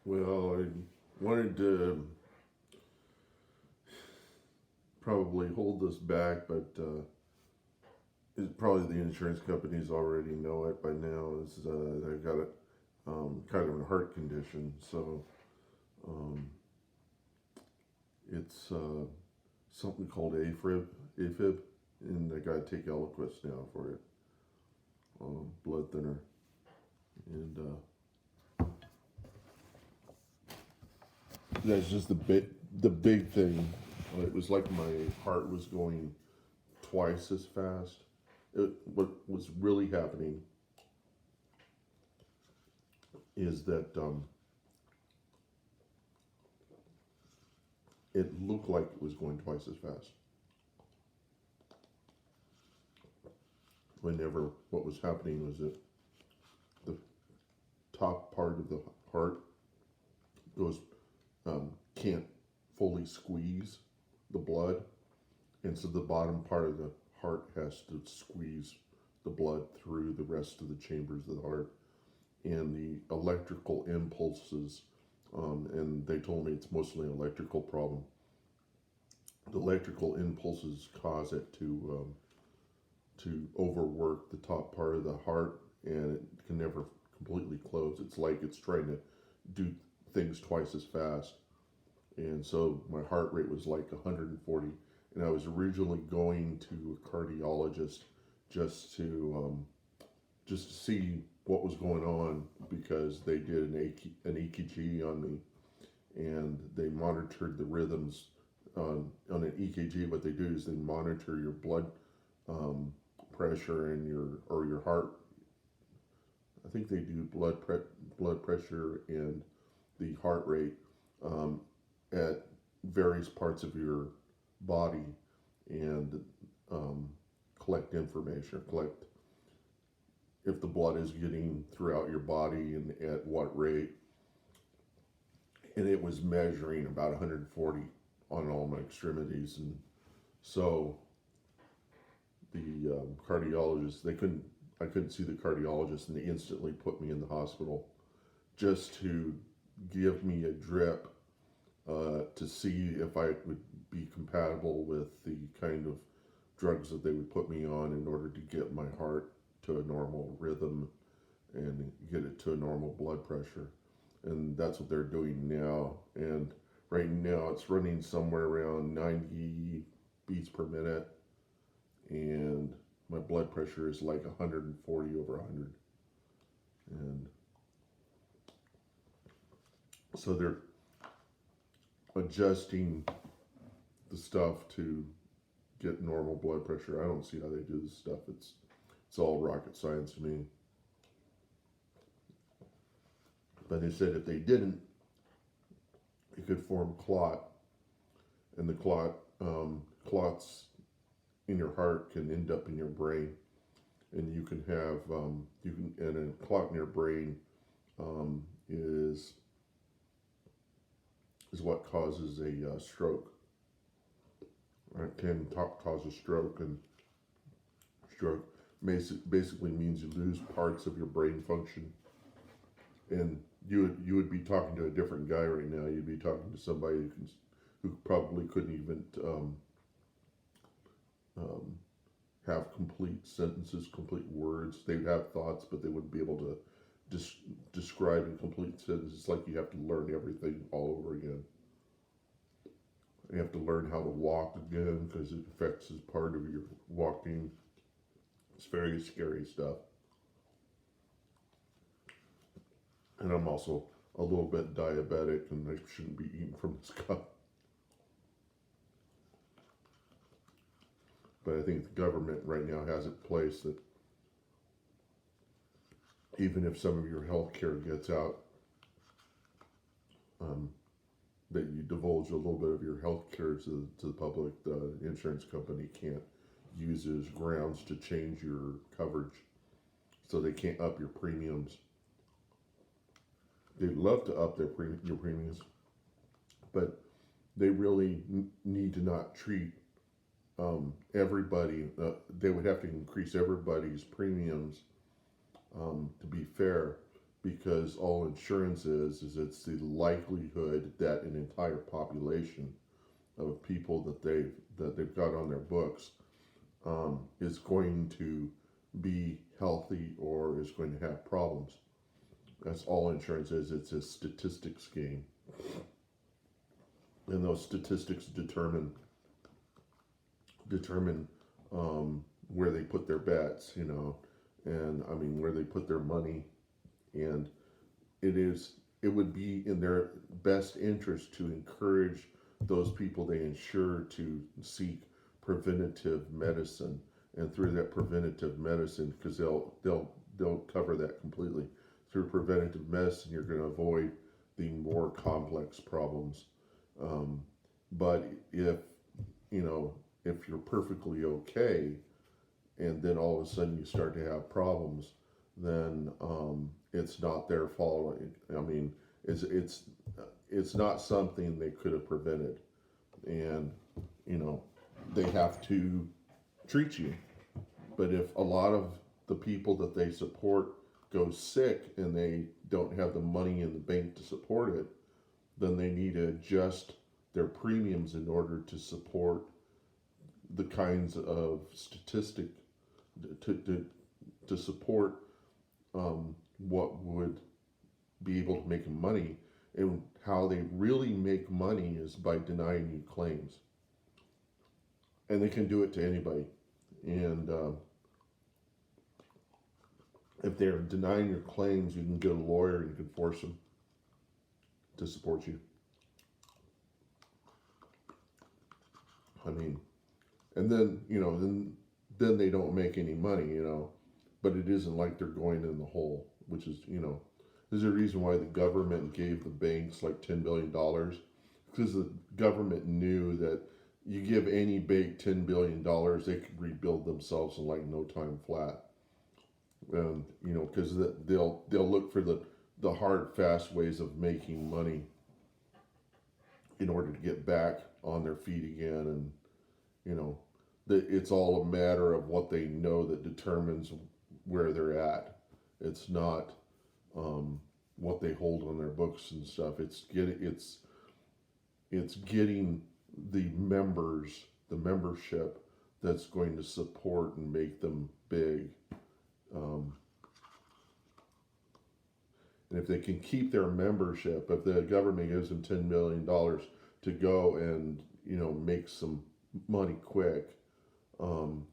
Well, I wanted to probably hold this back, but probably the insurance companies already know it by now. Is I've got a kind of a heart condition, so um, it's something called AFib, and I got to take Eliquis now for it, blood thinner, and that's just the big thing. It was like my heart was going twice as fast. What was really happening is that it looked like it was going twice as fast. Whenever what was happening was that the top part of the heart goes can't fully squeeze the blood, and so the bottom part of the heart has to squeeze the blood through the rest of the chambers of the heart, and the electrical impulses. And they told me it's mostly an electrical problem. The electrical impulses cause it to overwork the top part of the heart, and it can never completely close. It's like it's trying to do things twice as fast. And so my heart rate was like 140, and I was originally going to a cardiologist just to just to see what was going on, because they did an EKG on me, and they monitored the rhythms on an EKG. What they do is they monitor your blood um, pressure and your heart. I think they do blood pressure and the heart rate um, at various parts of your body, and um, collect information, collect if the blood is getting throughout your body and at what rate. And it was measuring about 140 on all my extremities, and so the cardiologist, they couldn't I couldn't see the cardiologist, and they instantly put me in the hospital just to give me a drip to see if I would be compatible with the kind of drugs that they would put me on in order to get my heart to a normal rhythm and get it to a normal blood pressure. And that's what they're doing now. And right now it's running somewhere around 90 beats per minute, and my blood pressure is like 140 over 100. And so they're adjusting the stuff to get normal blood pressure. I don't see how they do this stuff. It's all rocket science to me. But they said if they didn't, it could form clot, and the clots in your heart can end up in your brain, and you can have and a clot in your brain um, is what causes a stroke. Right? Can cause a stroke, and stroke basically means you lose parts of your brain function, and you would be talking to a different guy right now. You'd be talking to somebody who probably couldn't even um, have complete sentences, complete words. They would have thoughts, but they wouldn't be able to describe in complete sentences. It's like you have to learn everything all over again. You have to learn how to walk again because it affects as part of your walking. It's very scary stuff. And I'm also a little bit diabetic, and I shouldn't be eating from this cup. But I think the government right now has it placed that even if some of your health care gets out, um, that you divulge a little bit of your health care to the public, the insurance company can't use it as grounds to change your coverage. So they can't up your premiums. They'd love to up your premiums, but they really need to not treat everybody. They would have to increase everybody's premiums to be fair. because all insurance is it's the likelihood that an entire population of people that they've got on their books is going to be healthy or is going to have problems. That's all insurance is. It's a statistics game, and those statistics determine where they put their bets, and I mean where they put their money, and it would be in their best interest to encourage those people they insure to seek preventative medicine, and through that preventative medicine, because they'll cover that completely. Through preventative medicine, you're going to avoid the more complex problems. But if you're perfectly okay, and then all of a sudden you start to have problems, then it's not their fault. I mean, it's not something they could have prevented, and they have to treat you. But if a lot of the people that they support go sick and they don't have the money in the bank to support it, then they need to adjust their premiums in order to support the kinds of statistic to support what would be able to make money. And how they really make money is by denying you claims, and they can do it to anybody. And if they're denying your claims, you can get a lawyer and you can force them to support you. I mean, and then then they don't make any money, but it isn't like they're going in the hole, which is there's a reason why the government gave the banks like $10 billion, because the government knew that you give any bank $10 billion, they could rebuild themselves in like no time flat. And because they'll look for the hard, fast ways of making money in order to get back on their feet again. And it's all a matter of what they know that determines where they're at. It's not what they hold on their books and stuff. It's getting the membership that's going to support and make them big. And if they can keep their membership, if the government gives them $10 million to go and make some money quick, and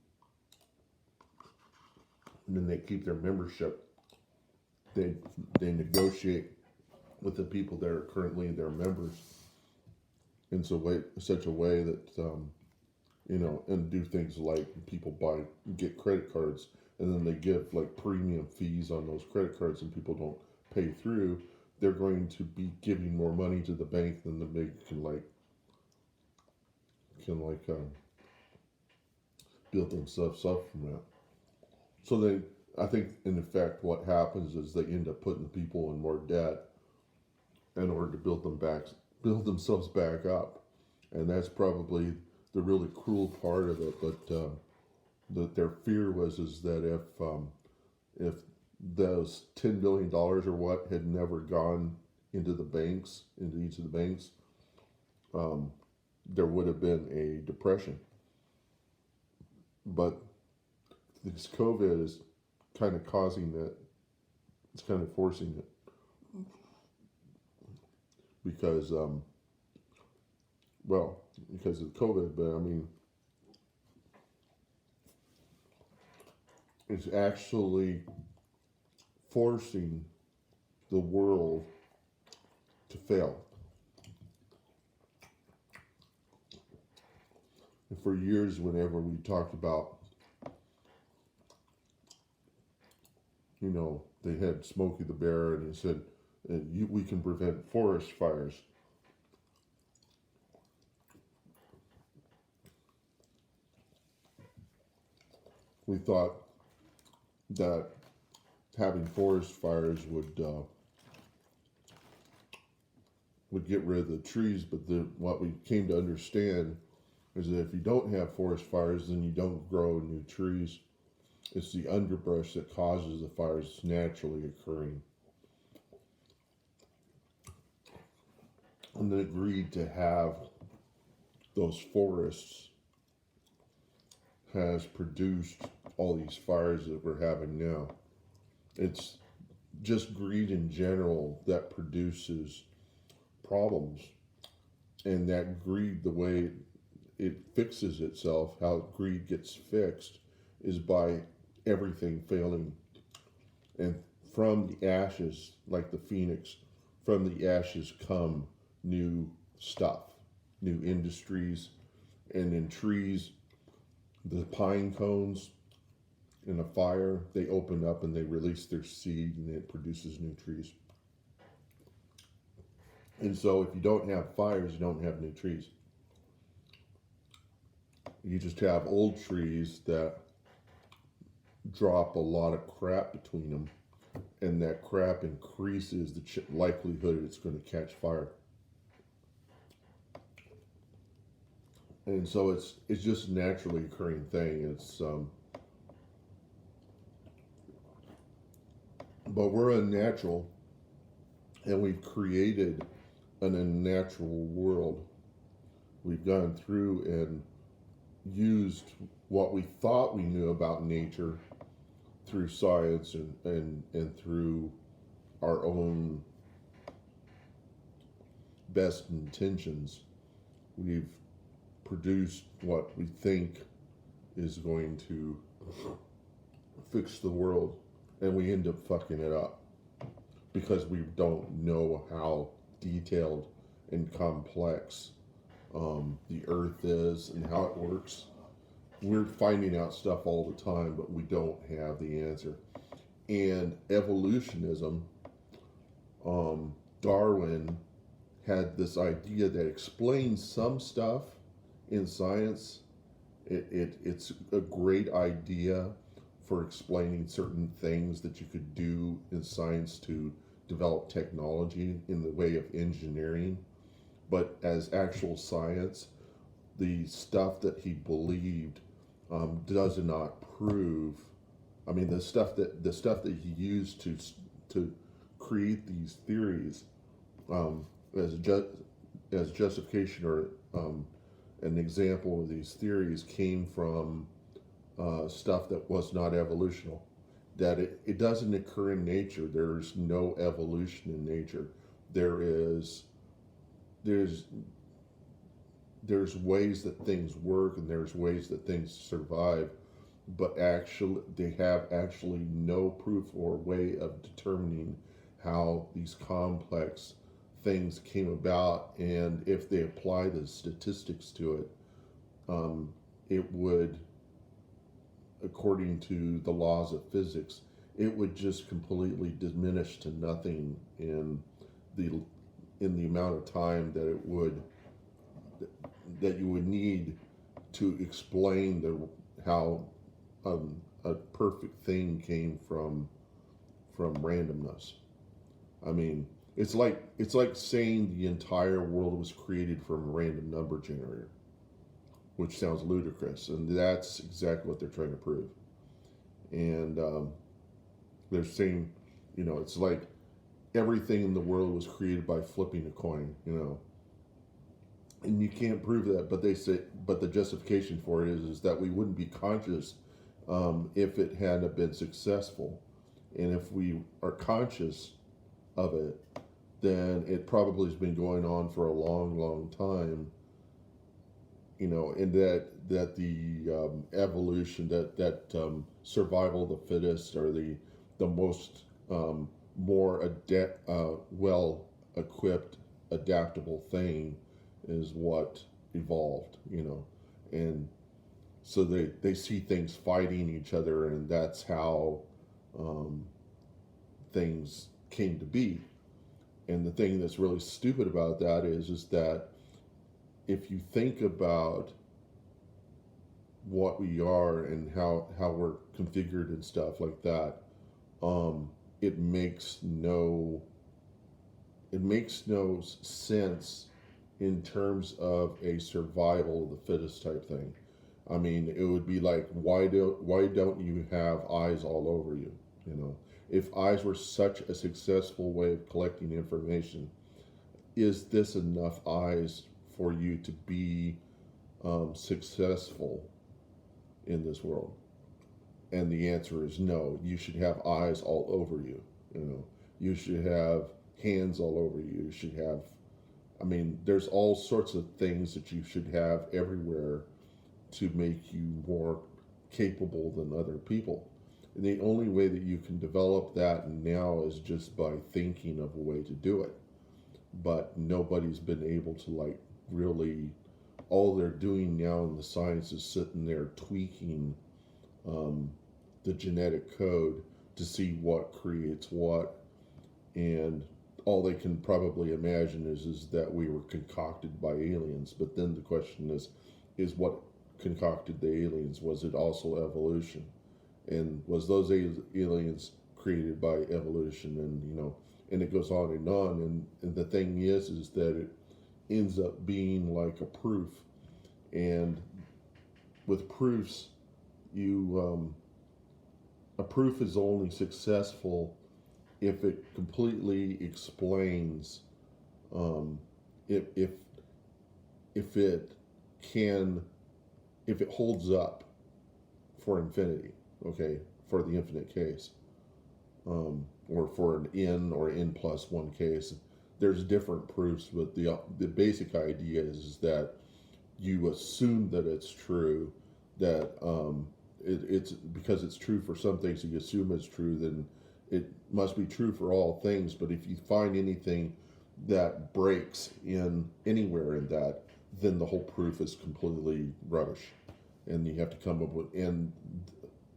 then they keep their membership, they negotiate with the people that are currently their members in such a way that and do things like people get credit cards, and then they give like premium fees on those credit cards, and people don't pay through. They're going to be giving more money to the bank than the bank can build themselves up from that. So I think in effect what happens is they end up putting people in more debt in order to build themselves back up, and that's probably the really cruel part of it. But that their fear is that if those $10 billion or what had never gone into each of the banks, there would have been a depression. But this COVID is kind of causing that. It's kind of forcing it. Because, because of COVID, but I mean, it's actually forcing the world to fail. And for years, whenever we talked about, they had Smokey the Bear, and he said, we can prevent forest fires. We thought that having forest fires would get rid of the trees, but what we came to understand is that if you don't have forest fires, then you don't grow new trees. It's the underbrush that causes the fires naturally occurring. and then agreed to have those forests has produced all these fires that we're having now. It's just greed in general that produces problems, and that greed, the way it fixes itself, how greed gets fixed, is by everything failing. And from the ashes, like the phoenix, from the ashes come new stuff, new industries. And in trees, the pine cones in a fire, they open up and they release their seed and it produces new trees. And so if you don't have fires, you don't have new trees. You just have old trees that drop a lot of crap between them, and that crap increases the likelihood it's going to catch fire. And so it's just a naturally occurring thing. But we're unnatural, and we've created an unnatural world. We've gone through and used what we thought we knew about nature through science and through our own best intentions. We've produced what we think is going to fix the world, and we end up fucking it up because we don't know how detailed and complex the earth is and how it works. We're finding out stuff all the time, but we don't have the answer. And evolutionism, Darwin had this idea that explains some stuff in science. It's a great idea for explaining certain things that you could do in science to develop technology in the way of engineering. But as actual science, the stuff that he believed does not prove. I mean, the stuff that he used to create these theories as justification or an example of these theories came from stuff that was not evolutional. That it doesn't occur in nature. There's no evolution in nature. There's ways that things work and there's ways that things survive, but actually they have actually no proof or way of determining how these complex things came about, and if they apply the statistics to it, it would, according to the laws of physics, it would just completely diminish to nothing in the amount of time that you would need to explain how a perfect thing came from randomness. I mean, it's like saying the entire world was created from a random number generator, which sounds ludicrous, and that's exactly what they're trying to prove. And they're saying, it's like everything in the world was created by flipping a coin, and you can't prove that. But they say, but the justification for it is that we wouldn't be conscious if it hadn't been successful, and if we are conscious of it, then it probably has been going on for a long, long time. And that the evolution, that survival of the fittest, or the most more well equipped, adaptable thing is what evolved. And so they see things fighting each other, and that's how things came to be. And the thing that's really stupid about that is that if you think about what we are and how we're configured and stuff like that, it makes no sense in terms of a survival of the fittest type thing. I mean, it would be like, why don't you have eyes all over you? If eyes were such a successful way of collecting information, is this enough eyes for you to be successful in this world? And the answer is no. You should have eyes all over you. You know, you should have hands all over you. You should have, I mean, there's all sorts of things that you should have everywhere to make you more capable than other people. And the only way that you can develop that now is just by thinking of a way to do it. But nobody's been able to like really, all they're doing now in the science is sitting there tweaking um, the genetic code to see what creates what. And all they can probably imagine is that we were concocted by aliens. But then the question is what concocted the aliens? Was it also evolution? And was those aliens created by evolution? And you know, and it goes on and on. And the thing is that it ends up being like a proof. And with proofs, you a proof is only successful if it completely explains um, if if it can if it holds up for infinity, okay, for the infinite case, or for an n or n plus one case. There's different proofs, but the basic idea is that you assume that it's true, that it's because it's true for some things, you assume it's true, then it must be true for all things. But if you find anything that breaks in anywhere in that, then the whole proof is completely rubbish. And you have to come up with, and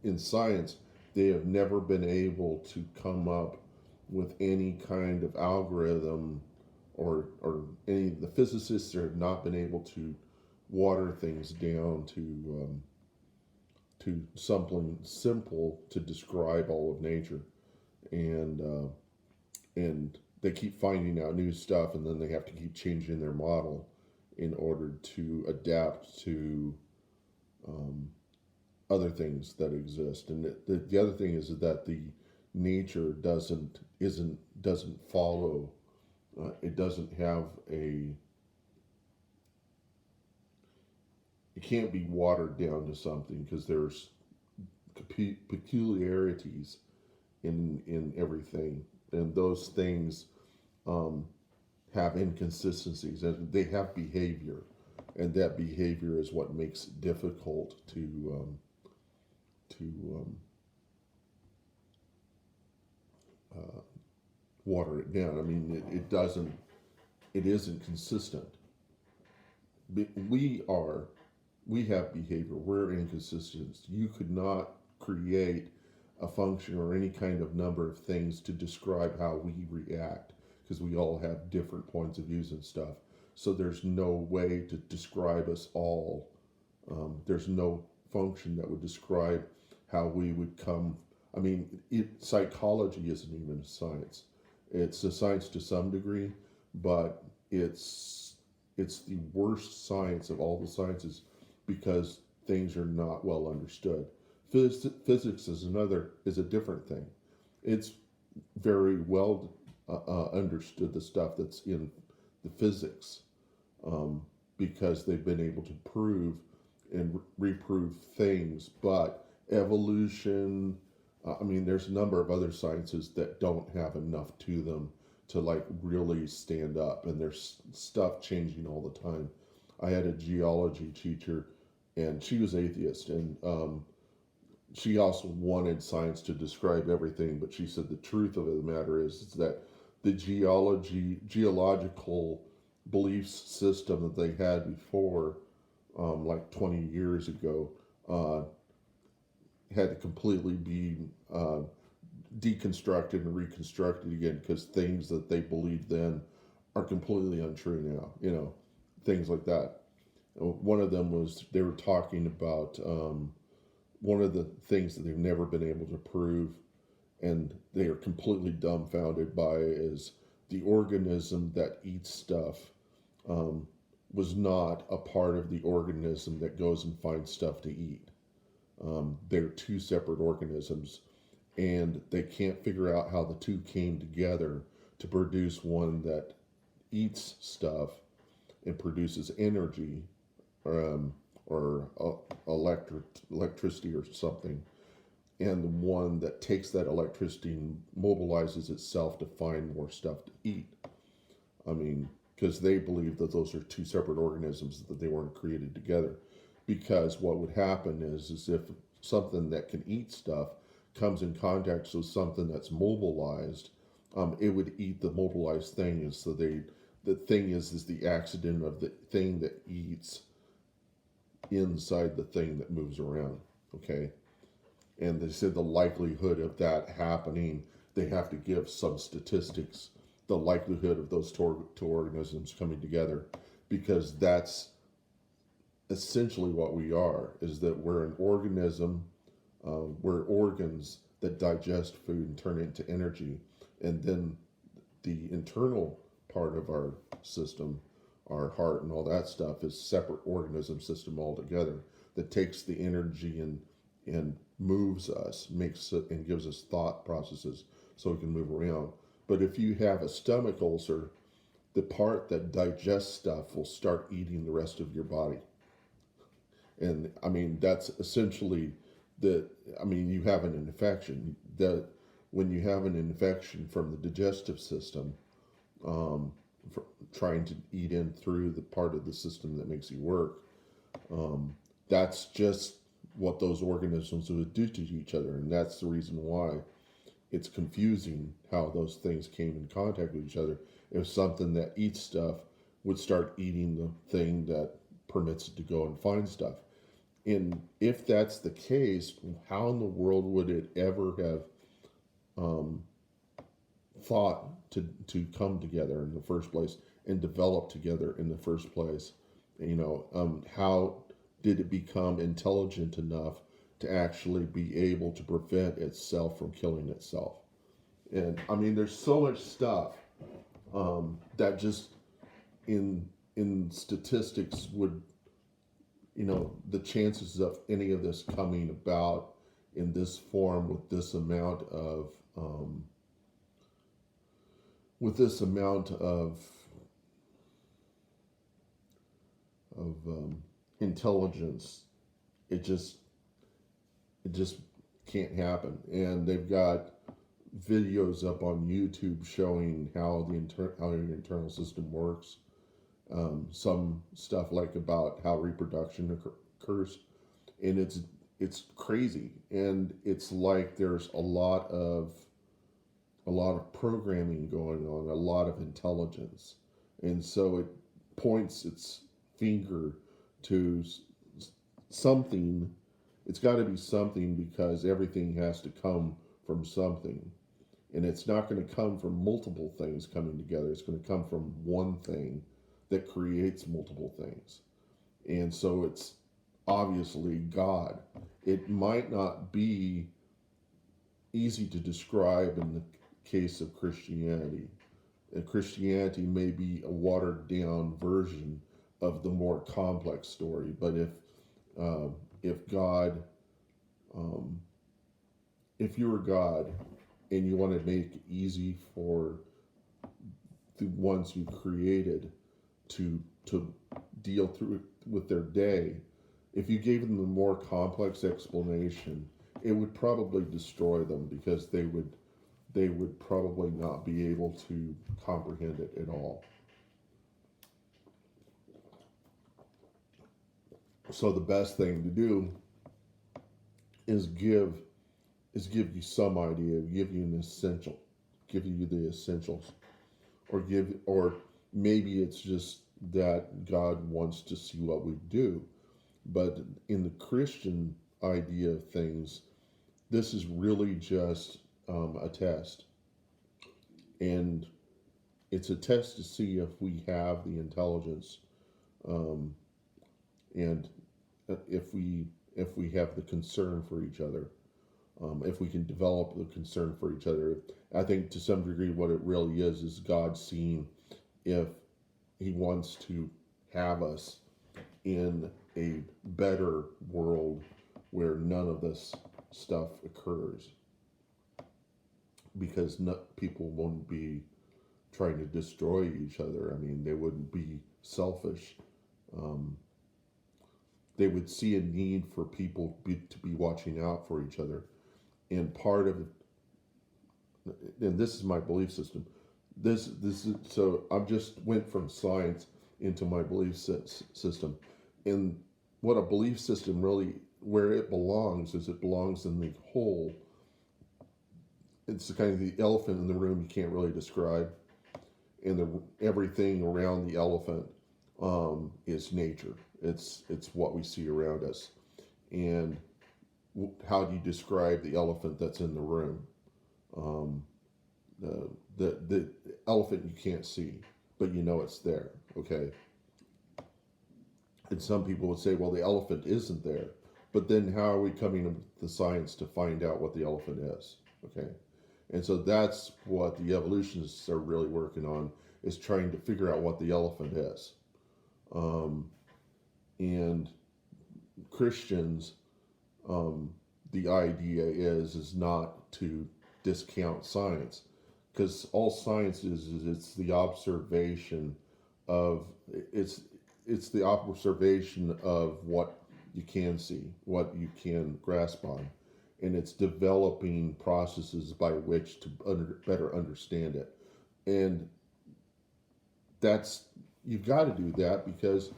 in science, they have never been able to come up with any kind of algorithm, or any, the physicists have not been able to water things down to something simple to describe all of nature. And they keep finding out new stuff, and then they have to keep changing their model in order to adapt to other things that exist. And the other thing is that the nature doesn't follow. It doesn't have a. It can't be watered down to something because there's peculiarities in everything, and those things um, have inconsistencies, and they have behavior, and that behavior is what makes it difficult to uh, water it down. I mean, it doesn't. It isn't consistent. We are. We have behavior. We're inconsistent. You could not create a function or any kind of number of things to describe how we react, because we all have different points of views and stuff. So there's no way to describe us all. There's no function that would describe how we would come. I mean, psychology isn't even a science. It's a science to some degree, but it's the worst science of all the sciences because things are not well understood. Physics is a different thing. It's very well understood, the stuff that's in the physics, because they've been able to prove and reprove things. But evolution, I mean, there's a number of other sciences that don't have enough to them to like really stand up, and there's stuff changing all the time. I had a geology teacher, and she was atheist, and she also wanted science to describe everything, but she said the truth of the matter is that the geological belief system that they had before, like 20 years ago, had to completely be deconstructed and reconstructed again, because things that they believed then are completely untrue now. You know, things like that. One of them was, they were talking about one of the things that they've never been able to prove, and they are completely dumbfounded by, is the organism that eats stuff was not a part of the organism that goes and finds stuff to eat. They're two separate organisms, and they can't figure out how the two came together to produce one that eats stuff and produces energy, or electricity or something, and the one that takes that electricity and mobilizes itself to find more stuff to eat. I mean, because they believe that those are two separate organisms, that they weren't created together. Because what would happen is if something that can eat stuff comes in contact with something that's mobilized, it would eat the mobilized thing. And so the thing is the accident of the thing that eats inside the thing that moves around. Okay. And they said the likelihood of that happening, they have to give some statistics, the likelihood of those two organisms coming together, because that's essentially what we are, is that we're an organism, we're organs that digest food and turn it into energy. And then the internal part of our system, our heart and all that stuff, is separate organism system altogether that takes the energy and moves us, makes it, and gives us thought processes so we can move around. But if you have a stomach ulcer, the part that digests stuff will start eating the rest of your body. And I mean, that's essentially you have an infection. That when you have an infection from the digestive system, trying to eat in through the part of the system that makes you work, that's just what those organisms would do to each other. And that's the reason why it's confusing how those things came in contact with each other. If something that eats stuff would start eating the thing that permits it to go and find stuff. And if that's the case, how in the world would it ever have thought to come together in the first place and develop together in the first place? How did it become intelligent enough to actually be able to prevent itself from killing itself? And I mean, there's so much stuff that just in statistics would, the chances of any of this coming about in this form with this amount of intelligence, it just can't happen. And they've got videos up on YouTube showing how how your internal system works. Some stuff like about how reproduction occurs, and it's crazy. And it's like there's a lot of programming going on, a lot of intelligence, and so it points its finger to something. It's got to be something, because everything has to come from something. And it's not going to come from multiple things coming together. It's going to come from one thing that creates multiple things. And so it's obviously God. It might not be easy to describe in the case of Christianity. And Christianity may be a watered down version of the more complex story. But if God, if you were God and you want to make it easy for the ones you created to deal through with their day, if you gave them the more complex explanation, it would probably destroy them, because they would probably not be able to comprehend it at all. So the best thing to do is give you some idea, give you the essentials, or maybe it's just that God wants to see what we do. But in the Christian idea of things, this is really just a test. And it's a test to see if we have the intelligence, and if we have the concern for each other, if we can develop the concern for each other. I think to some degree what it really is God seeing if he wants to have us in a better world where none of this stuff occurs, because people won't be trying to destroy each other. I mean, they wouldn't be selfish. Um, they would see a need for people to be watching out for each other. And part of, and this is my belief system. This is so I just went from science into my belief system, and what a belief system really where it belongs is it belongs in the whole. It's kind of the elephant in the room you can't really describe, and everything around the elephant is nature. It's what we see around us, and how do you describe the elephant that's in the room? Um, the elephant you can't see, but you know it's there. Okay, and some people would say, well, the elephant isn't there, but then how are we coming up with the science to find out what the elephant is? Okay, and so that's what the evolutionists are really working on, is trying to figure out what the elephant is. Um, and Christians, um, the idea is not to discount science, because all science is it's the observation of it's the observation of what you can see, what you can grasp on, and it's developing processes by which to better understand it. And that's you've got to do that because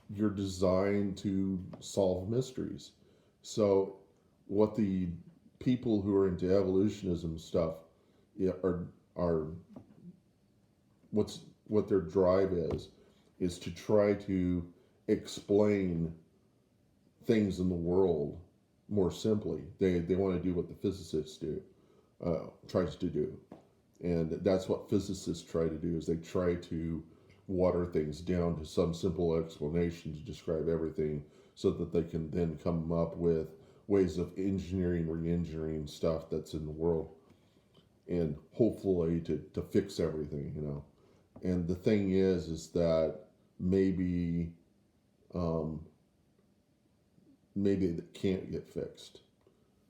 you're designed to solve mysteries. So what the people who are into evolutionism stuff, yeah, are what their drive is to try to explain things in the world more simply. They want to do what the physicists do, tries to do, and that's what physicists try to do. Is they try to water things down to some simple explanation to describe everything, so that they can then come up with ways of engineering, re-engineering stuff that's in the world, and hopefully to fix everything, you know. And the thing is that maybe um, maybe it can't get fixed.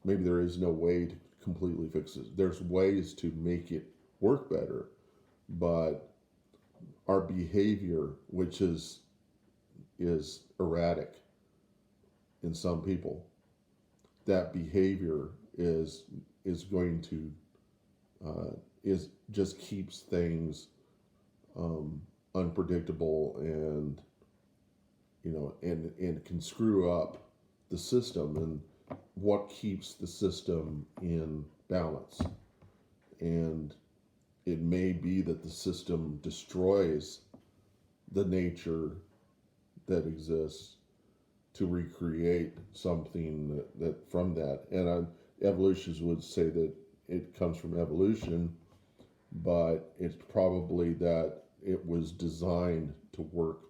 Maybe there is no way to completely fix it. There's ways to make it work better, but our behavior, which is erratic in some people, that behavior is going to is just keeps things unpredictable, and you know, and can screw up the system and what keeps the system in balance. And it may be that the system destroys the nature that exists to recreate something that from that. And evolutionists would say that it comes from evolution, but it's probably that it was designed to work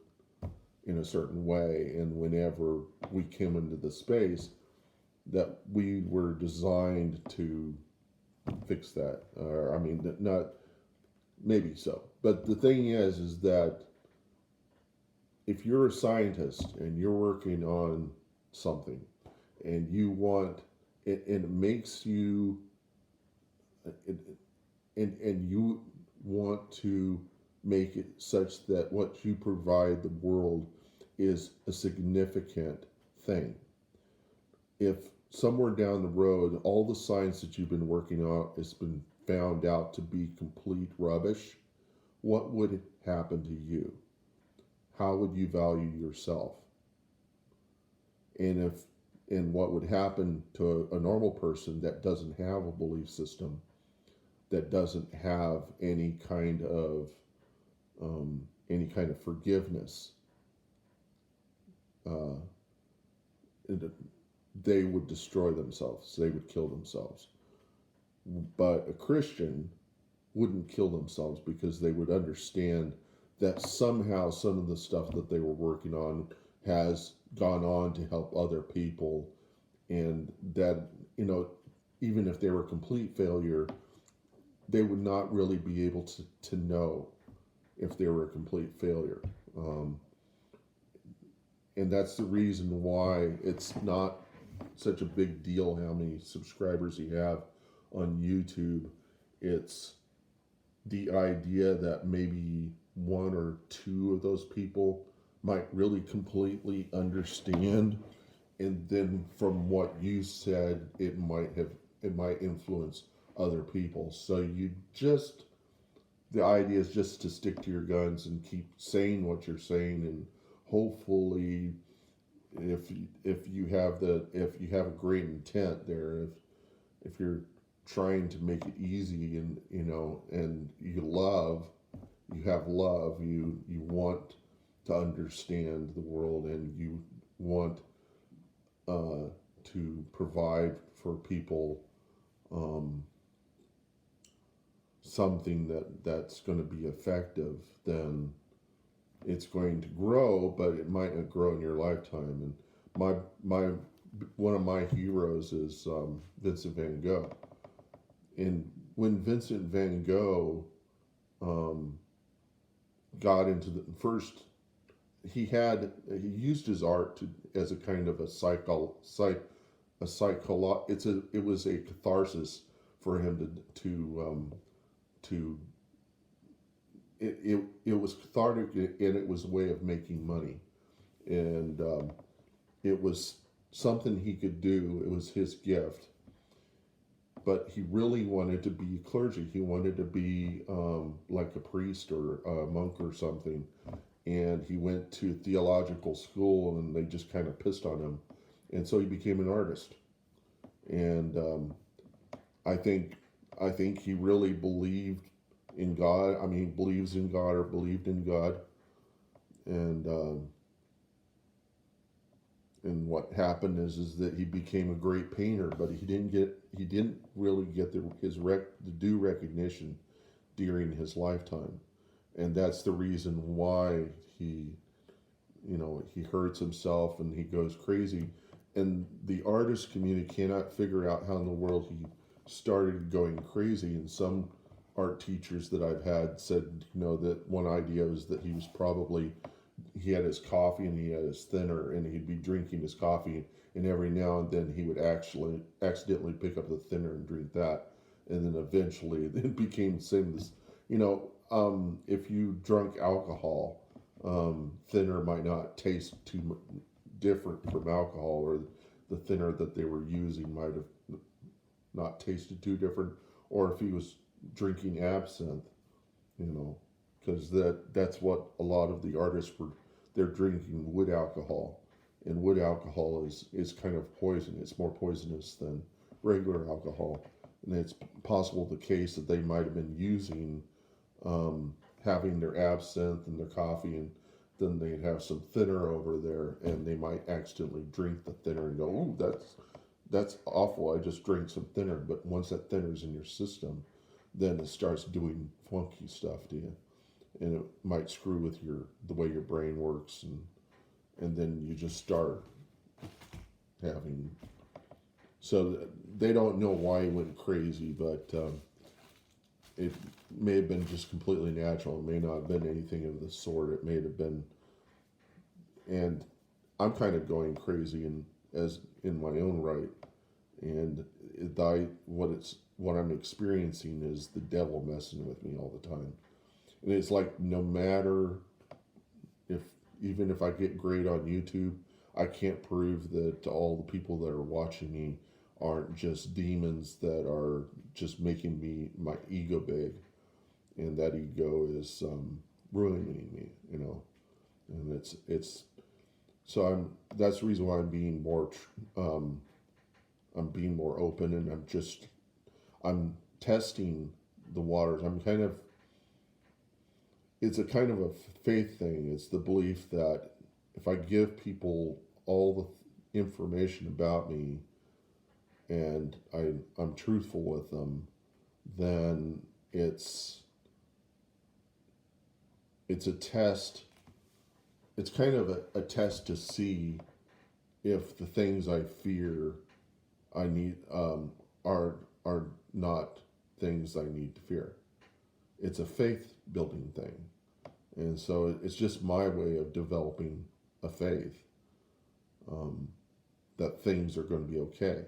in a certain way, and whenever we came into the space, that we were designed to fix that. Or I mean, not maybe so, but the thing is that if you're a scientist and you're working on something, and you want it, and it makes you, and you want to make it such that what you provide the world is a significant thing. If somewhere down the road all the science that you've been working on has been found out to be complete rubbish, what would happen to you? How would you value yourself? And what would happen to a normal person that doesn't have a belief system, that doesn't have any kind of forgiveness? Uh, they would destroy themselves. They would kill themselves. But a Christian wouldn't kill themselves, because they would understand that somehow some of the stuff that they were working on has gone on to help other people, and that, you know, even if they were a complete failure, they would not really be able to know if they were a complete failure. And that's the reason why it's not such a big deal how many subscribers you have on YouTube. It's the idea that maybe one or two of those people might really completely understand, and then from what you said, it might influence other people. So you just the idea is just to stick to your guns and keep saying what you're saying, and hopefully if you have a great intent there, if you're trying to make it easy, and and you have love, you want to understand the world, and you want to provide for people um, something that's going to be effective, then it's going to grow, but it might not grow in your lifetime. And my one of my heroes is Vincent Van Gogh. And when Vincent Van Gogh um, got into the first, he used his art as a kind of a it was a catharsis for him to it was cathartic, and it was a way of making money, and it was something he could do. It was his gift, but he really wanted to be clergy. He wanted to be like a priest or a monk or something, and he went to theological school, and they just kind of pissed on him, and so he became an artist. And I think I think he really believed in God. I mean, he believes in God or believed in God, and what happened is that he became a great painter, but he didn't really get the due recognition during his lifetime, and that's the reason why he hurts himself and he goes crazy, and the artist community cannot figure out how in the world he started going crazy. And some art teachers that I've had said, that one idea was that he had his coffee and he had his thinner, and he'd be drinking his coffee, and every now and then he would actually accidentally pick up the thinner and drink that, and then eventually it became the same as if you drunk alcohol, thinner might not taste too different from alcohol, or the thinner that they were using might have not tasted too different, or if he was drinking absinthe, because that's what a lot of the artists they're drinking wood alcohol, and wood alcohol is kind of poison. It's more poisonous than regular alcohol, and it's possible the case that they might have been using having their absinthe and their coffee, and then they'd have some thinner over there, and they might accidentally drink the thinner and go, "Oh, that's awful. I just drank some thinner." But once that thinner's in your system, then it starts doing funky stuff to you, and it might screw with the way your brain works, and then you just start having. So they don't know why he went crazy, but it may have been just completely natural. It may not have been anything of the sort. It may have been, and I'm kind of going crazy in my own right, and what I'm experiencing is the devil messing with me all the time. And it's like, no matter if even if I get great on YouTube, I can't prove that all the people that are watching me aren't just demons that are just making my ego big, and that ego is ruining me, and it's so that's the reason why I'm being more open, and I'm testing the waters. It's a kind of a faith thing. It's the belief that if I give people all the information about me, and I'm truthful with them, then it's a test. It's kind of a test to see if the things I fear I need are not things I need to fear. It's a faith building thing, and so it's just my way of developing a faith that things are going to be okay.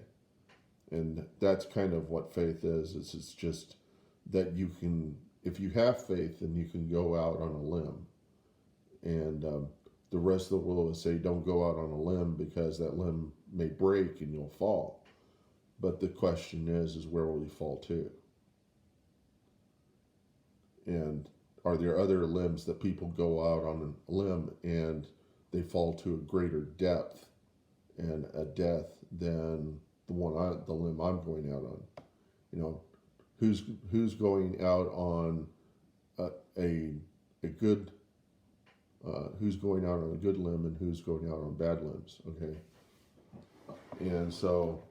And that's kind of what faith is. It's just that you can if you have faith, then you can go out on a limb, and the rest of the world will say, don't go out on a limb because that limb may break and you'll fall. But the question is where will you fall to? And are there other limbs that people go out on a limb and they fall to a greater depth and a death than the limb I'm going out on? You know, who's going out on a good who's going out on a good limb and who's going out on bad limbs? Okay, and so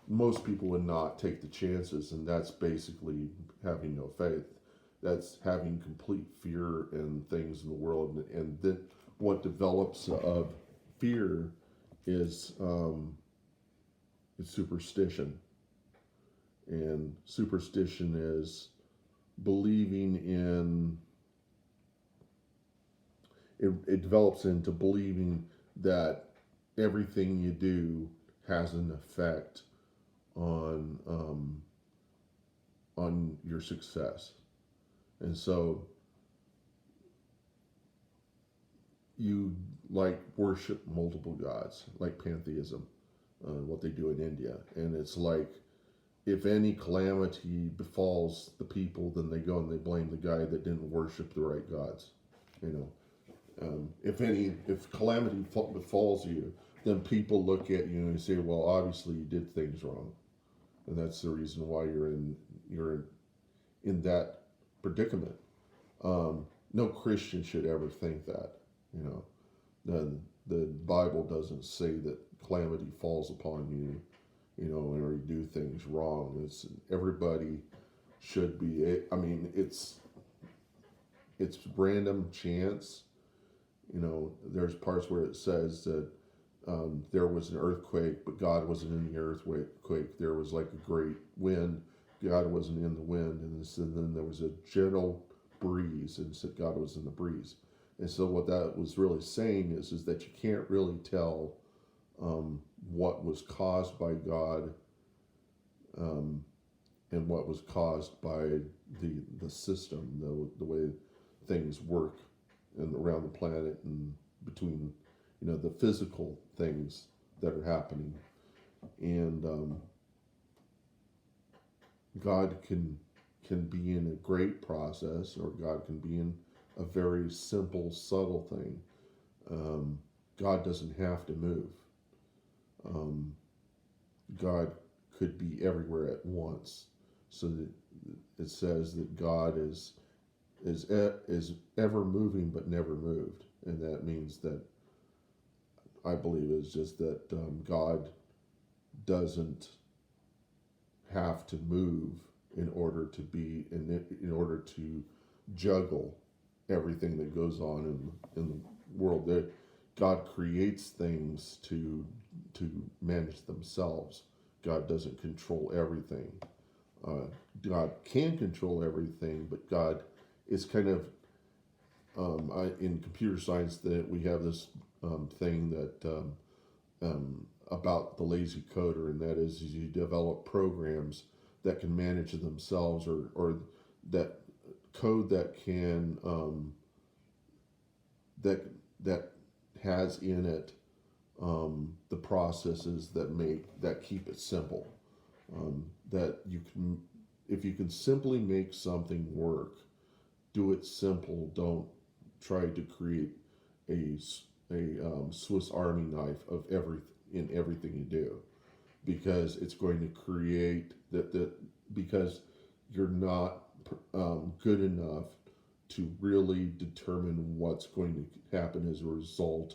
most people would not take the chances, and that's basically having no faith. That's having complete fear and things in the world, and then what develops of fear is superstition, and superstition is believing in. It develops into believing that everything you do has an effect on your success. And so you like worship multiple gods, like pantheism, what they do in India. And it's like if any calamity befalls the people, then they go and they blame the guy that didn't worship the right gods. You know, if calamity befalls you, then people look at you and say, well, obviously you did things wrong, and that's the reason why you're in that predicament. No Christian should ever think that. You know, the Bible doesn't say that calamity falls upon you, you know, or you do things wrong. It's everybody should be. I mean, it's random chance. You know, there's parts where it says that there was an earthquake, but God wasn't in the earthquake. There was like a great wind. God wasn't in the wind, and then there was a gentle breeze, and said God was in the breeze. And so what that was really saying is that you can't really tell what was caused by God and what was caused by the system, the way things work and around the planet and between, you know, the physical things that are happening. And God can be in a great process, or God can be in a very simple, subtle thing. God doesn't have to move. God could be everywhere at once. So that it says that God is ever moving but never moved, and that means that I believe is just that God doesn't have to move in order to be in order to juggle everything that goes on in the world. That God creates things to manage themselves. God doesn't control everything. God can control everything, but God is kind of in computer science that we have this thing that about the lazy coder, and that is you develop programs that can manage themselves, or that code that can that has in it the processes that keep it simple. That you can, if you can simply make something work, do it simple. Don't try to create a Swiss Army knife of everything you do, because it's going to create that because you're not good enough to really determine what's going to happen as a result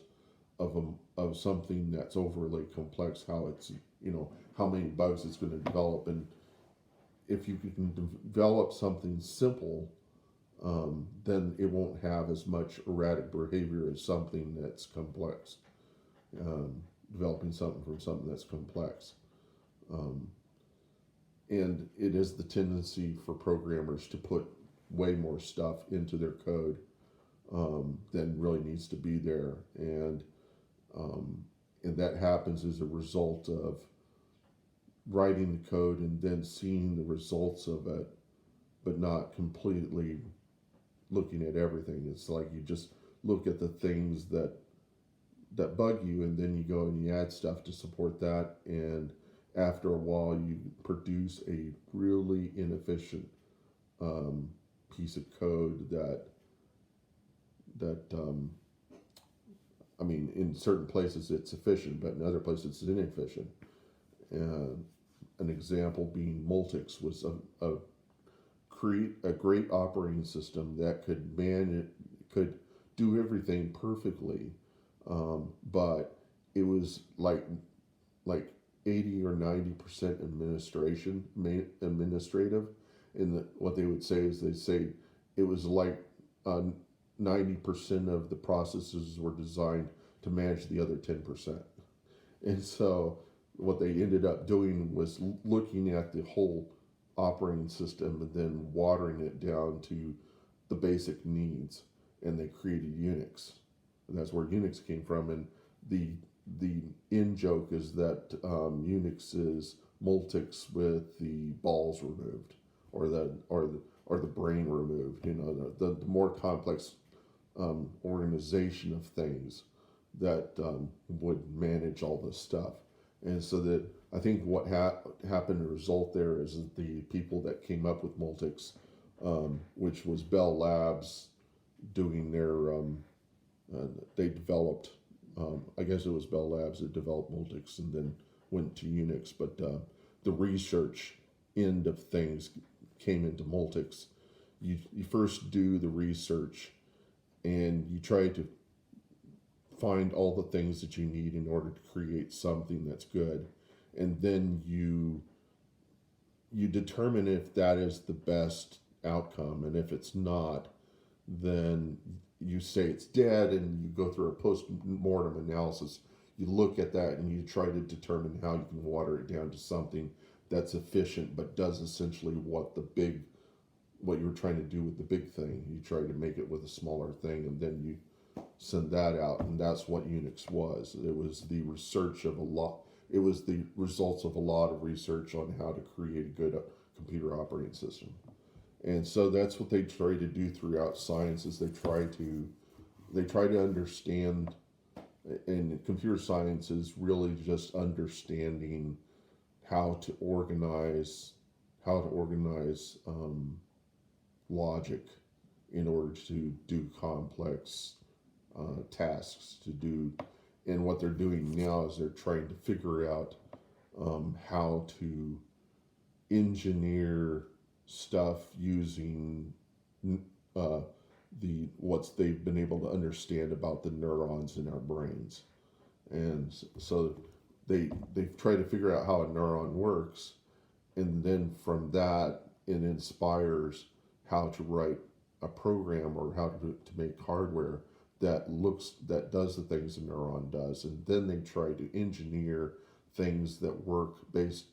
of something that's overly complex, how it's, you know, how many bugs it's going to develop. And if you can develop something simple, then it won't have as much erratic behavior as something that's complex. Developing something from something that's complex. And it is the tendency for programmers to put way more stuff into their code than really needs to be there. And that happens as a result of writing the code and then seeing the results of it but not completely looking at everything. It's like you just look at the things that bug you, and then you go and you add stuff to support that, and after a while you produce a really inefficient um, piece of code that I mean, in certain places it's efficient, but in other places it's inefficient. And an example being Multics was a great operating system that could do everything perfectly, but it was like 80 or 90% administrative. And what they would say is they say it was like 90% of the processes were designed to manage the other 10%. And so what they ended up doing was looking at the whole operating system and then watering it down to the basic needs. And they created Unix. And that's where Unix came from. And the the in joke is that Unix is Multics with the balls removed, or the brain removed. You know, the more complex organization of things that would manage all this stuff. And so that I think what happened, the result there is that the people that came up with Multics, which was Bell Labs, doing their they developed. I guess it was Bell Labs that developed Multics and then went to Unix, but the research end of things came into Multics. You first do the research and you try to find all the things that you need in order to create something that's good, and then you determine if that is the best outcome, and if it's not, then you say it's dead, and you go through a post-mortem analysis. You look at that and you try to determine how you can water it down to something that's efficient but does essentially what you were trying to do with the big thing. You try to make it with a smaller thing, and then you send that out, and that's what Unix was. It was the research of a lot. It was the results of a lot of research on how to create a good computer operating system. And so that's what they try to do throughout science. Is they try to understand, and computer science is really just understanding how to organize logic in order to do complex tasks to do. And what they're doing now is they're trying to figure out how to engineer stuff using what's they've been able to understand about the neurons in our brains. And so they try to figure out how a neuron works, and then from that it inspires how to write a program, or how to make hardware that does the things a neuron does. And then they try to engineer things that work based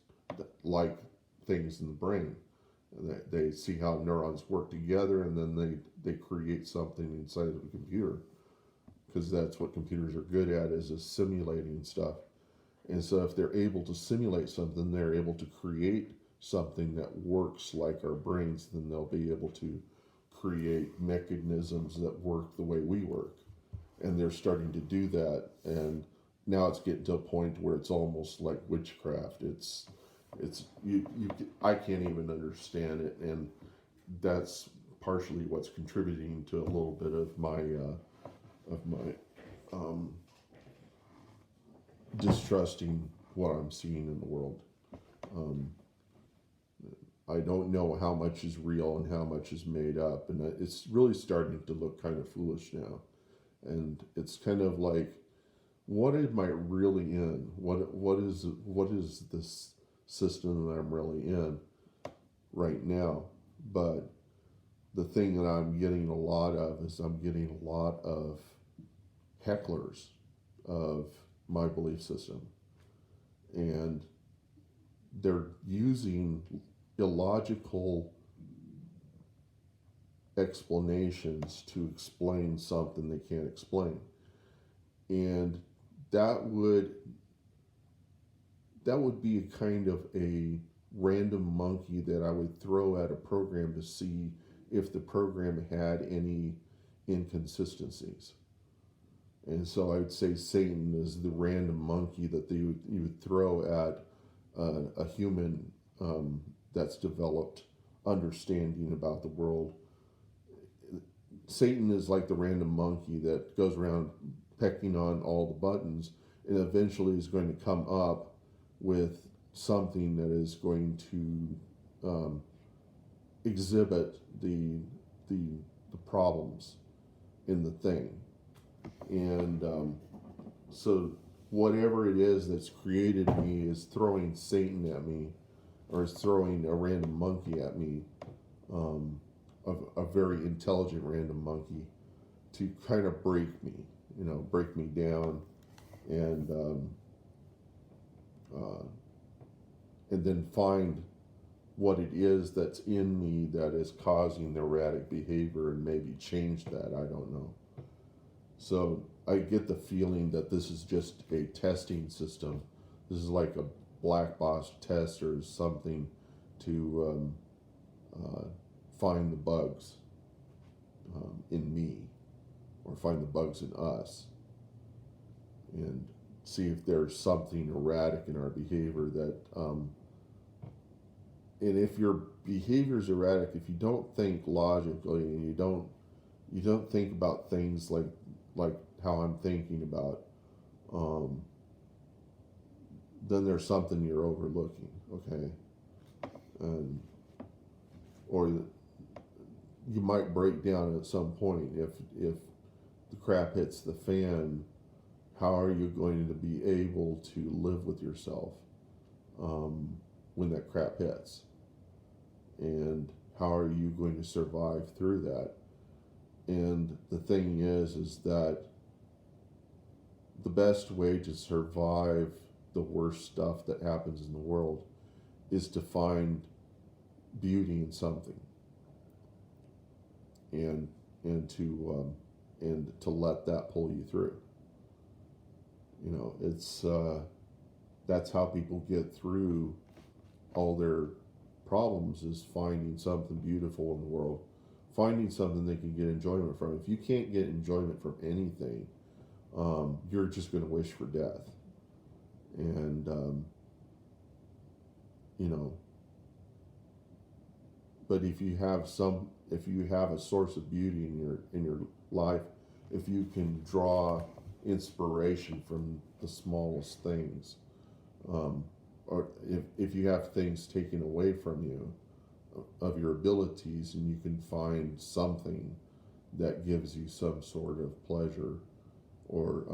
like things in the brain. They see how neurons work together, and then they create something inside of a computer, because that's what computers are good at, is simulating stuff. And so if they're able to simulate something, they're able to create something that works like our brains, then they'll be able to create mechanisms that work the way we work. And they're starting to do that, and now it's getting to a point where it's almost like witchcraft. I can't even understand it, and that's partially what's contributing to a little bit of my distrusting what I'm seeing in the world. Um, I don't know how much is real and how much is made up, and it's really starting to look kind of foolish now. And it's kind of like, what am I really in? What is this system that I'm really in right now? But the thing that I'm getting a lot of is I'm getting a lot of hecklers of my belief system, and they're using illogical explanations to explain something they can't explain. And that would be a kind of a random monkey that I would throw at a program to see if the program had any inconsistencies. And so I would say Satan is the random monkey that you would throw at a human that's developed understanding about the world. Satan is like the random monkey that goes around pecking on all the buttons and eventually is going to come up with something that is going to exhibit the problems in the thing. And so whatever it is that's created me is throwing Satan at me, or is throwing a random monkey at me, a very intelligent random monkey, to kind of break me, break me down, and and then find what it is that's in me that is causing the erratic behavior and maybe change that. I don't know. So I get the feeling that this is just a testing system. This is like a black box test or something to find the bugs in me, or find the bugs in us, and see if there's something erratic in our behavior that and if your behavior is erratic, if you don't think logically and you don't think about things like how I'm thinking about, then there's something you're overlooking, okay? And or you might break down at some point if the crap hits the fan. How are you going to be able to live with yourself when that crap hits? And how are you going to survive through that? And the thing is that the best way to survive the worst stuff that happens in the world is to find beauty in something, and to let that pull you through. It's that's how people get through all their problems, is finding something beautiful in the world, finding something they can get enjoyment from. If you can't get enjoyment from anything, you're just going to wish for death. And but if you have a source of beauty in your life, if you can draw inspiration from the smallest things, or if you have things taken away from you of your abilities, and you can find something that gives you some sort of pleasure, or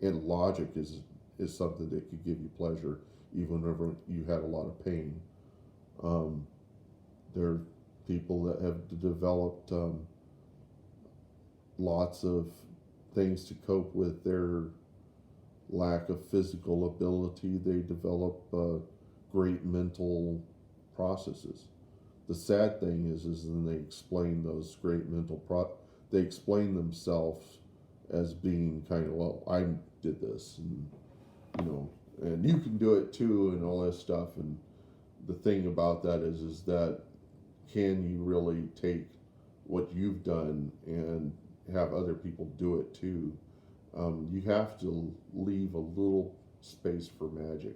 and logic is something that could give you pleasure even whenever you had a lot of pain. There are people that have developed lots of things to cope with their lack of physical ability. They develop great mental processes. The sad thing is then they explain those great they explain themselves as being kind of, well, I did this, and and you can do it too, and all this stuff. And the thing about that is that, can you really take what you've done and have other people do it too? You have to leave a little space for magic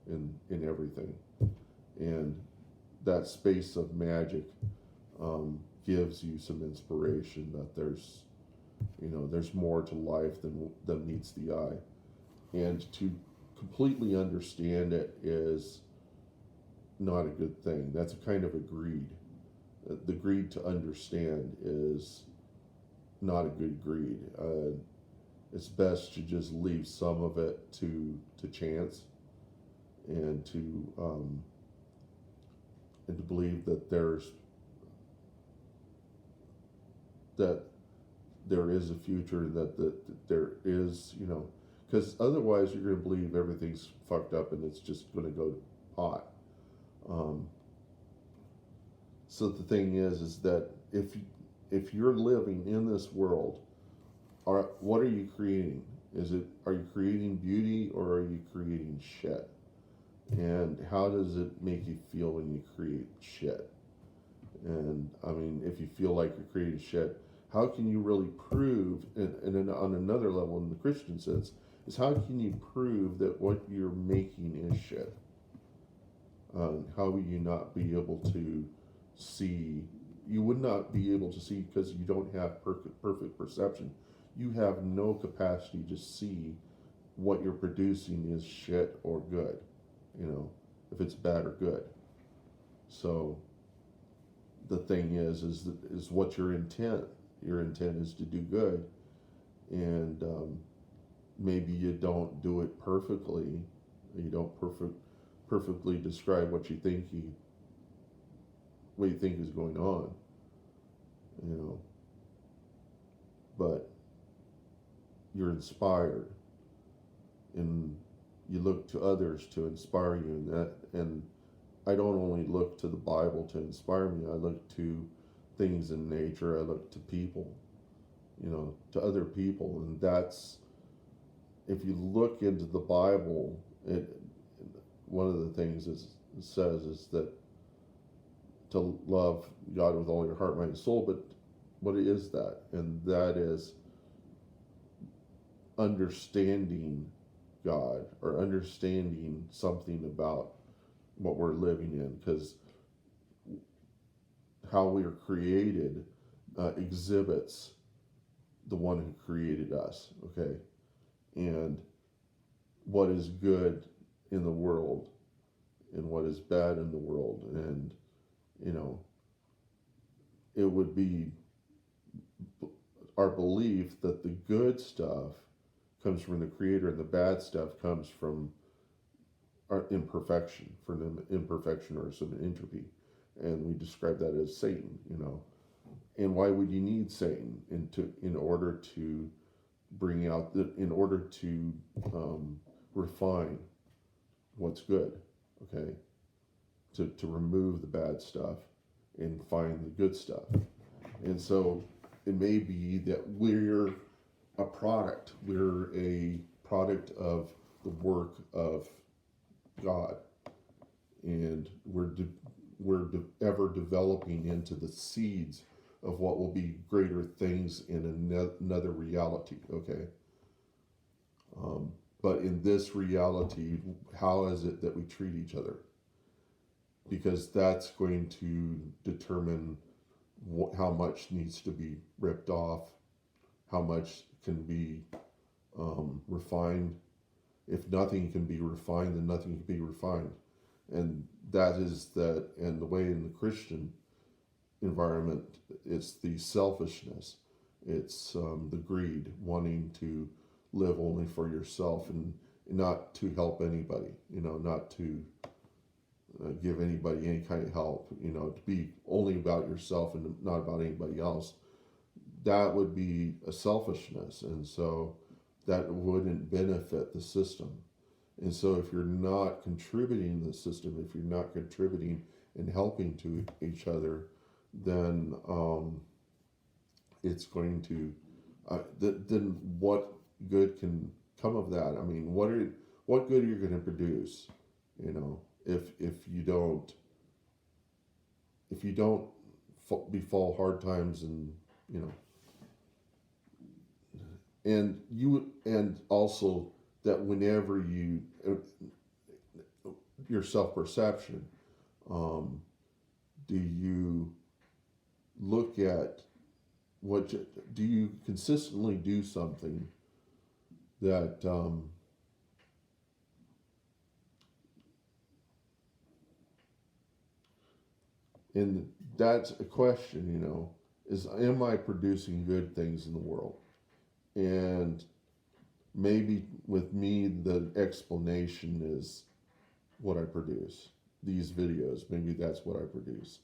in everything, and that space of magic gives you some inspiration that there's more to life than meets the eye. And to completely understand it is not a good thing. That's a kind of a greed. The greed to understand is not a good greed. It's best to just leave some of it to chance, and to believe that there is a future, that there is, because otherwise you're going to believe everything's fucked up and it's just going to go to pot. So the thing is that if you're living in this world, what are you creating? Are you creating beauty, or are you creating shit? And how does it make you feel when you create shit? And I mean, if you feel like you're creating shit, how can you really prove, and on another level in the Christian sense, is how can you prove that what you're making is shit? How will you not be able to see? You would not be able to see because you don't have perfect perception. You have no capacity to see what you're producing is shit or good, you know, if it's bad or good. So the thing is what's your intent? Your intent is to do good, and maybe you don't do it perfectly. You don't perfectly describe what you think is going on, you know. But you're inspired, and you look to others to inspire you, and I don't only look to the Bible to inspire me. I look to things in nature. I look to people, you know, to other people, and that's if you look into the Bible. One of the things it says is that to love God with all your heart, mind, and soul. But what is that? And that is understanding God or understanding something about what we're living in, because how we are created exhibits the one who created us, okay? And what is good in the world and what is bad in the world. And, you know, it would be our belief that the good stuff comes from the Creator and the bad stuff comes from our imperfection, from an imperfection or some entropy. And we describe that as Satan, you know. And why would you need Satan in order to bring out in order to refine what's good, okay? To remove the bad stuff and find the good stuff. And so it may be that we're a product. We're a product of the work of God, and ever developing into the seeds of what will be greater things in another reality. Okay, but in this reality, how is it that we treat each other? Because that's going to determine how much needs to be ripped off, how much can be refined. If nothing can be refined, then nothing can be refined. And that is that, and the way in the Christian environment, it's the selfishness, it's the greed, wanting to live only for yourself and not to help anybody, you know, not to give anybody any kind of help, you know, to be only about yourself and not about anybody else. That would be a selfishness, and so that wouldn't benefit the system. And so if you're not contributing to the system, if you're not contributing and helping to each other, then it's going to then what good can come of that? I mean, what good are you going to produce, you know, if you don't befall hard times, and you know, and also that whenever your self-perception, do you look at do you consistently do something that and that's a question, you know, is am I producing good things in the world? And maybe with me the explanation is what I produce, these videos, maybe that's what I produce.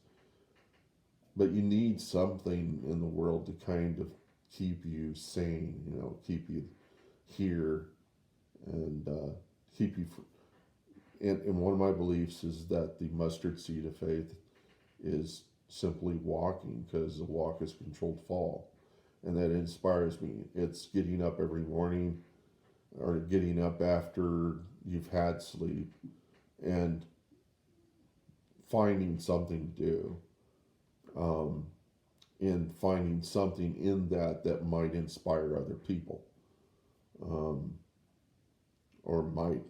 But you need something in the world to kind of keep you sane, you know, keep you here, and keep you and one of my beliefs is that the mustard seed of faith is simply walking, because the walk is controlled fall, and that inspires me. It's getting up every morning or getting up after you've had sleep, and finding something to do, um, and finding something in that might inspire other people, um, or might,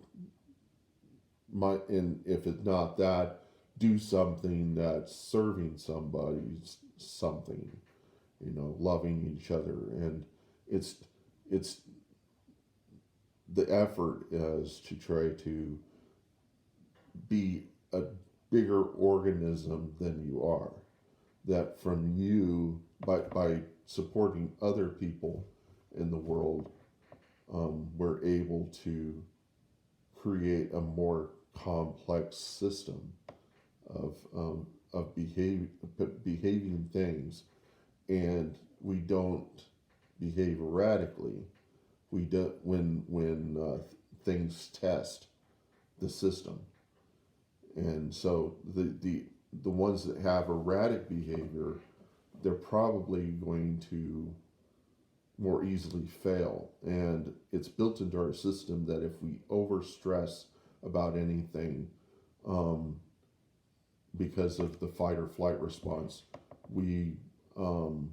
and if it's not that, do something that's serving somebody something, loving each other. And it's it's the effort is to try to be a bigger organism than you are. That from you, by supporting other people in the world, we're able to create a more complex system of behaving things, and we don't behave erratically. We do when things test the system, and so the ones that have erratic behavior, they're probably going to more easily fail. And it's built into our system that if we overstress about anything, um, because of the fight or flight response, we um,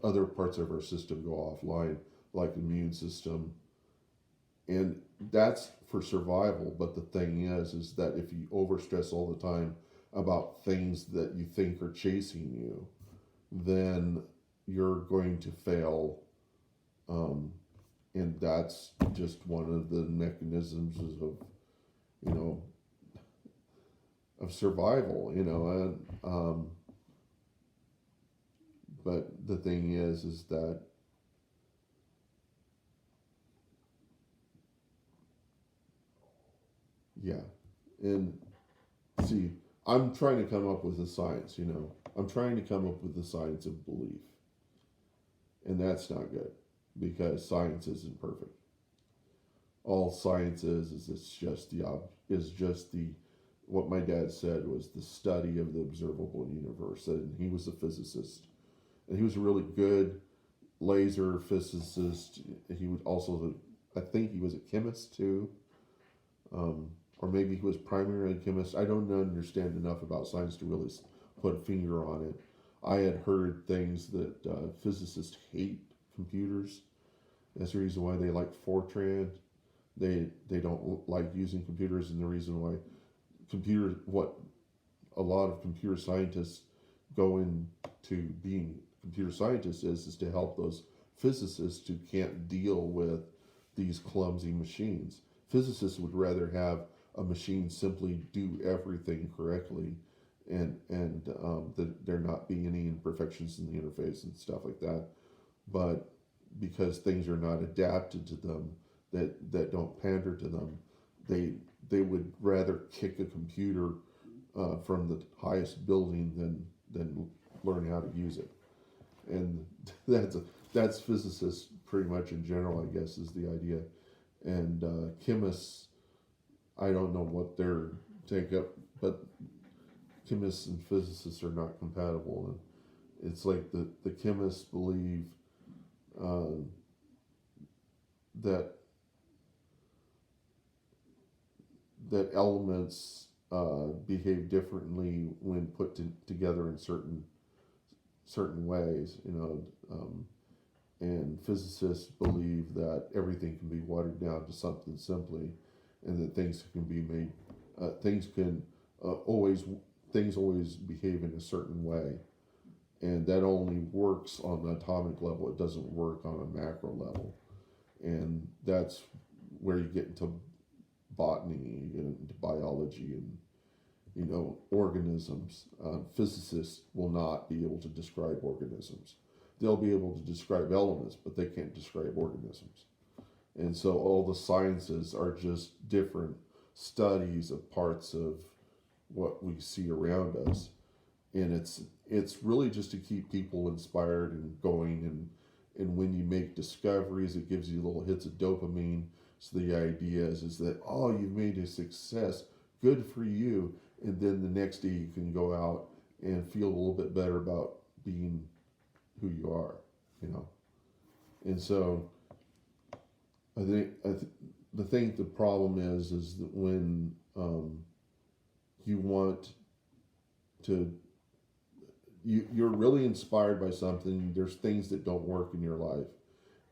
other parts of our system go offline, like the immune system, and that's for survival. But the thing is that if you overstress all the time about things that you think are chasing you, then you're going to fail, um, and that's just one of the mechanisms of you know of survival. And but the thing is that yeah, and see, I'm trying to come up with a science. I'm trying to come up with the science of belief, and that's not good because science isn't perfect. All science is it's just the what my dad said was the study of the observable universe, and he was a physicist, and he was a really good laser physicist. He would also, I think, he was a chemist too, or maybe he was primarily a chemist. I don't understand enough about science to really put a finger on it. I had heard things that physicists hate computers. That's the reason why they like Fortran. They don't like using computers, and the reason why what a lot of computer scientists go into being computer scientists is to help those physicists who can't deal with these clumsy machines. Physicists would rather have a machine simply do everything correctly, and that there not be any imperfections in the interface and stuff like that. But because things are not adapted to them, that don't pander to them, they would rather kick a computer from the highest building than learn how to use it. And that's physicists pretty much in general, I guess, is the idea. And chemists, I don't know what their take up, but chemists and physicists are not compatible. And it's like the chemists believe uh, that elements behave differently when put together in certain ways, and physicists believe that everything can be watered down to something simply, and that things can be made, things can always things always behave in a certain way, and that only works on the atomic level. It doesn't work on a macro level, and that's where you get into botany and into biology and organisms. Physicists will not be able to describe organisms. They'll be able to describe elements, but they can't describe organisms. And so all the sciences are just different studies of parts of what we see around us. And it's really just to keep people inspired and going, and when you make discoveries, it gives you little hits of dopamine. So the idea is that, oh, you've made a success, good for you, and then the next day you can go out and feel a little bit better about being who you are. And so I think the problem is that when you want to, you're really inspired by something, there's things that don't work in your life,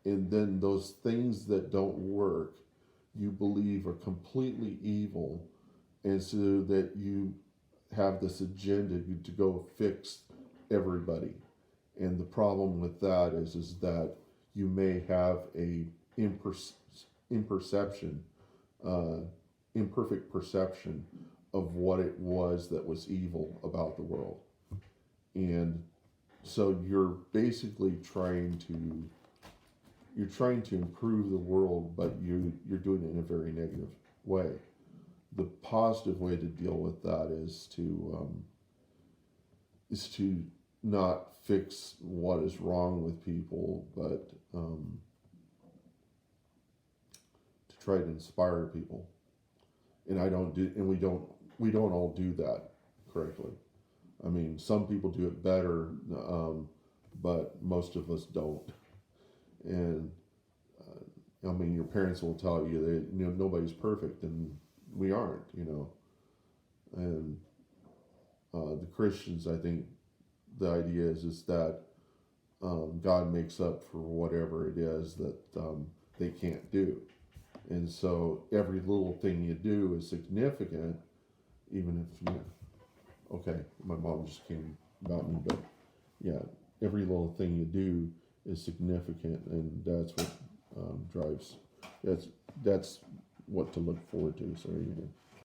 and then those things that don't work you believe are completely evil, and so that you have this agenda to go fix everybody. And the problem with that is that you may have a imperception, uh, imperfect perception of what it was that was evil about the world. And so you're trying to improve the world, but you're doing it in a very negative way. The positive way to deal with that is to not fix what is wrong with people, but to try to inspire people. And I don't do, and we don't all do that correctly. I mean, some people do it better, but most of us don't. And I mean, your parents will tell you that nobody's perfect, and we aren't. And the Christians, I think, the idea is that God makes up for whatever it is that they can't do, and so every little thing you do is significant, even if okay, my mom just came about me, but yeah, every little thing you do is significant, and that's what drives. That's what to look forward to. So you